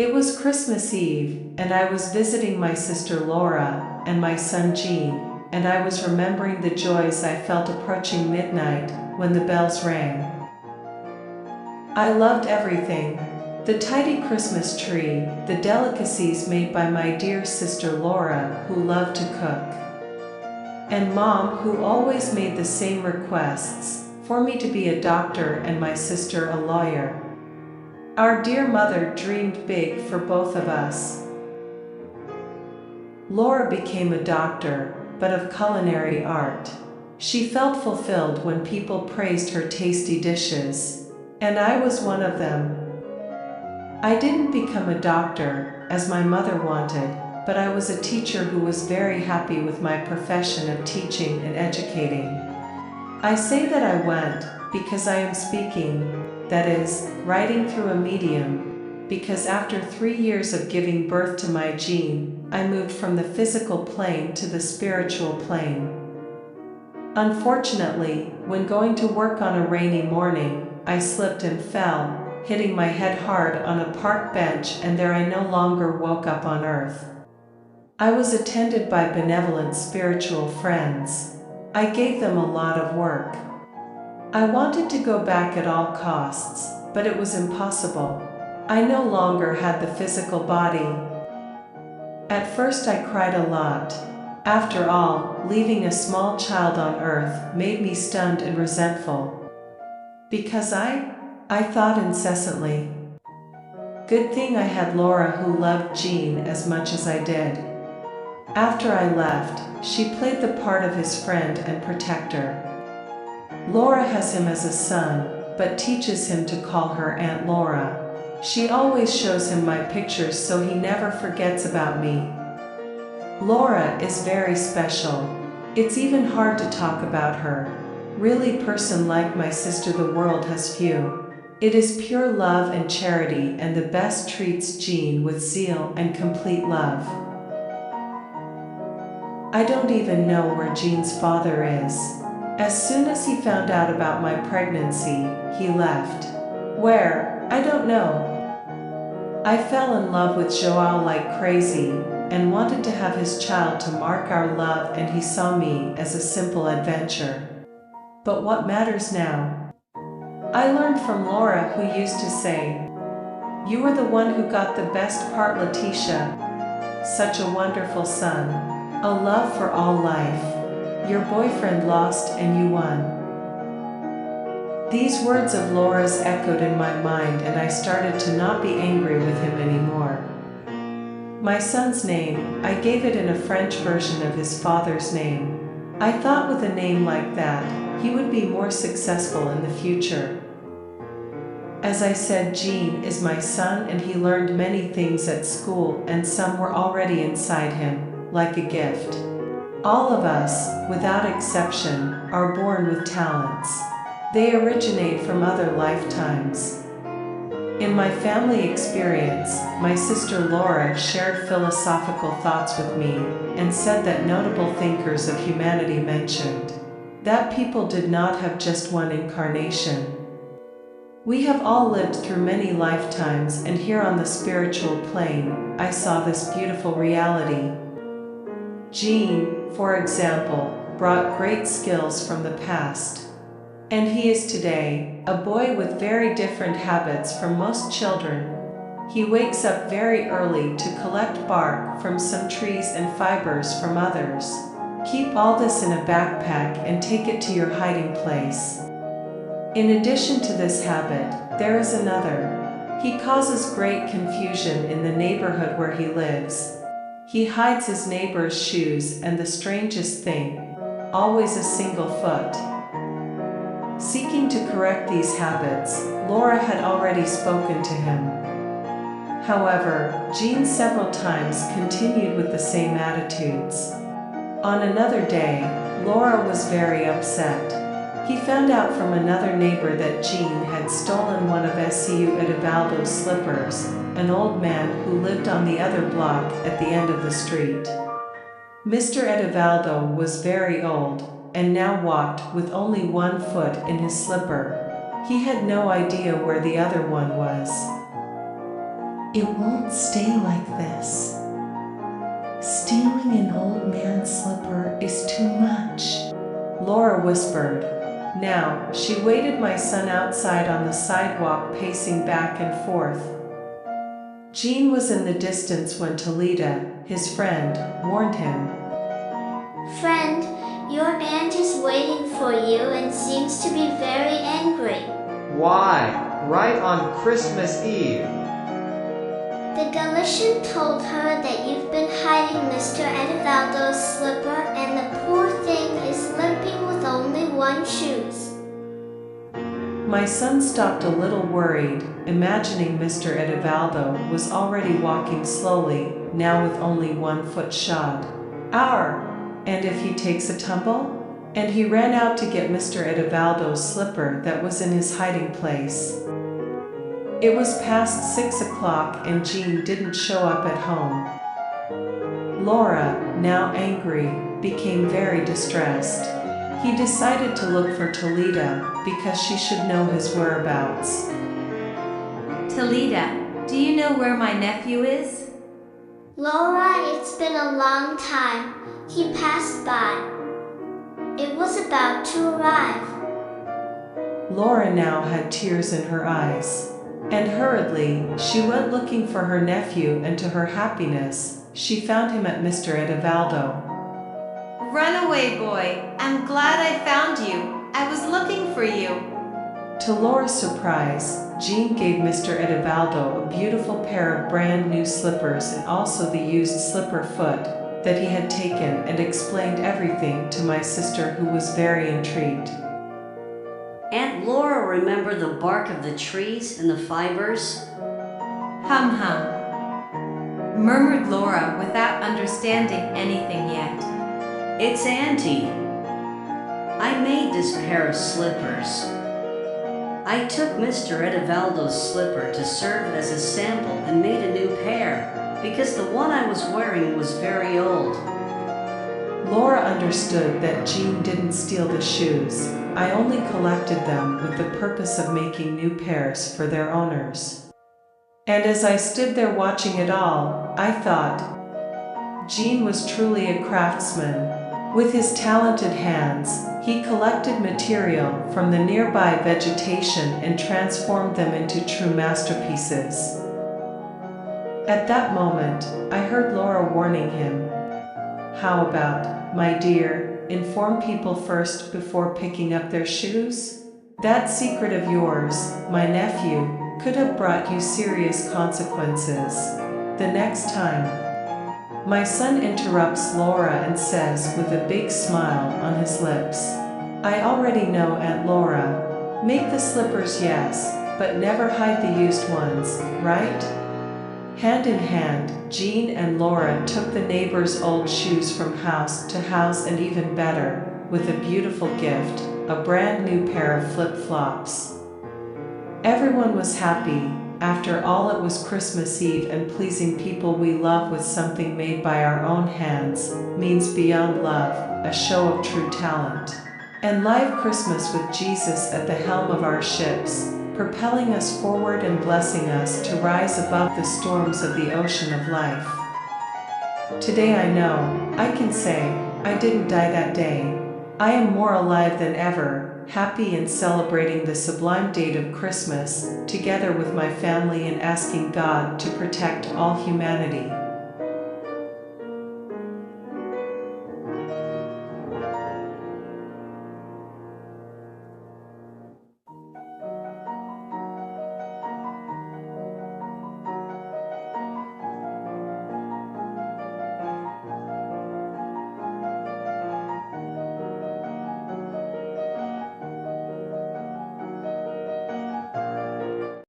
It was Christmas Eve, and I was visiting my sister Laura and my son Gean, and I was remembering the joys I felt approaching midnight when the bells rang. I loved everything: the tidy Christmas tree, the delicacies made by my dear sister Laura, who loved to cook, and Mom, who always made the same requests, for me to be a doctor and my sister a lawyer. Our dear mother dreamed big for both of us. Laura became a doctor, but of culinary art. She felt fulfilled when people praised her tasty dishes, and I was one of them. I didn't become a doctor, as my mother wanted, but I was a teacher who was very happy with my profession of teaching and educating. I say that I went, because I am speaking, that is, writing through a medium, because after 3 years of giving birth to my Gean, I moved from the physical plane to the spiritual plane. Unfortunately, when going to work on a rainy morning, I slipped and fell, hitting my head hard on a park bench, and there I no longer woke up on earth. I was attended by benevolent spiritual friends. I gave them a lot of work. I wanted to go back at all costs, but it was impossible. I no longer had the physical body. At first I cried a lot. After all, leaving a small child on earth made me stunned and resentful. Because I thought incessantly. Good thing I had Laura, who loved Gean as much as I did. After I left, she played the part of his friend and protector. Laura has him as a son, but teaches him to call her Aunt Laura. She always shows him my pictures so he never forgets about me. Laura is very special. It's even hard to talk about her. Really, person like my sister the world has few. It is pure love and charity, and the best treats Gean with zeal and complete love. I don't even know where Gean's father is. As soon as he found out about my pregnancy, he left. Where? I don't know. I fell in love with Joao like crazy, and wanted to have his child to mark our love, and he saw me as a simple adventure. But what matters now? I learned from Laura, who used to say, "You were the one who got the best part, Letitia. Such a wonderful son. A love for all life. Your boyfriend lost and you won." These words of Laura's echoed in my mind, and I started to not be angry with him anymore. My son's name, I gave it in a French version of his father's name. I thought with a name like that, he would be more successful in the future. As I said, Gean is my son, and he learned many things at school, and some were already inside him, like a gift. All of us, without exception, are born with talents. They originate from other lifetimes. In my family experience, my sister Laura shared philosophical thoughts with me, and said that notable thinkers of humanity mentioned that people did not have just one incarnation. We have all lived through many lifetimes, and here on the spiritual plane, I saw this beautiful reality. Gean, for example, brought great skills from the past. And he is today a boy with very different habits from most children. He wakes up very early to collect bark from some trees and fibers from others. Keep all this in a backpack and take it to your hiding place. In addition to this habit, there is another. He causes great confusion in the neighborhood where he lives. He hides his neighbor's shoes, and the strangest thing, always a single foot. Seeking to correct these habits, Laura had already spoken to him. However, Gean several times continued with the same attitudes. On another day, Laura was very upset. He found out from another neighbor that Gean had stolen one of Su Edivaldo's slippers, an old man who lived on the other block at the end of the street. Mr. Edivaldo was very old, and now walked with only one foot in his slipper. He had no idea where the other one was. It won't stay like this. Stealing an old man's slipper is too much, Laura whispered. Now, she waited my son outside on the sidewalk, pacing back and forth. Gean was in the distance when Talita, his friend, warned him. Friend, your aunt is waiting for you and seems to be very angry. Why? Right on Christmas Eve. The Galician told her that you've been hiding Mr. Edivaldo's slipper and the poor thing is limping with only one shoes. My son stopped a little worried, imagining Mr. Edivaldo was already walking slowly, now with only 1 foot shod. Our! And if he takes a tumble? And he ran out to get Mr. Edivaldo's slipper that was in his hiding place. It was past 6 o'clock and Gean didn't show up at home. Laura, now angry, became very distressed. He decided to look for Talita because she should know his whereabouts. Talita, do you know where my nephew is? Laura, it's been a long time. He passed by. It was about to arrive. Laura now had tears in her eyes. And hurriedly, she went looking for her nephew, and to her happiness, she found him at Mr. Edivaldo. Run away, boy. I'm glad I found you. I was looking for you. To Laura's surprise, Gean gave Mr. Edivaldo a beautiful pair of brand new slippers and also the used slipper foot that he had taken, and explained everything to my sister, who was very intrigued. Aunt Laura, remember the bark of the trees and the fibers? Hum hum, murmured Laura without understanding anything yet. It's Auntie. I made this pair of slippers. I took Mr. Edivaldo's slipper to serve as a sample and made a new pair, because the one I was wearing was very old. Laura understood that Gean didn't steal the shoes. I only collected them with the purpose of making new pairs for their owners. And as I stood there watching it all, I thought, Gean was truly a craftsman. With his talented hands, he collected material from the nearby vegetation and transformed them into true masterpieces. At that moment, I heard Laura warning him. How about, my dear, inform people first before picking up their shoes? That secret of yours, my nephew, could have brought you serious consequences. The next time. My son interrupts Laura and says with a big smile on his lips, I already know, Aunt Laura. Make the slippers, yes, but never hide the used ones, right? Hand in hand, Gean and Laura took the neighbor's old shoes from house to house, and even better, with a beautiful gift, a brand new pair of flip-flops. Everyone was happy. After all, it was Christmas Eve, and pleasing people we love with something made by our own hands means beyond love, a show of true talent. And live Christmas with Jesus at the helm of our ships, propelling us forward and blessing us to rise above the storms of the ocean of life. Today I know, I can say, I didn't die that day. I am more alive than ever, happy and celebrating the sublime date of Christmas, together with my family, and asking God to protect all humanity.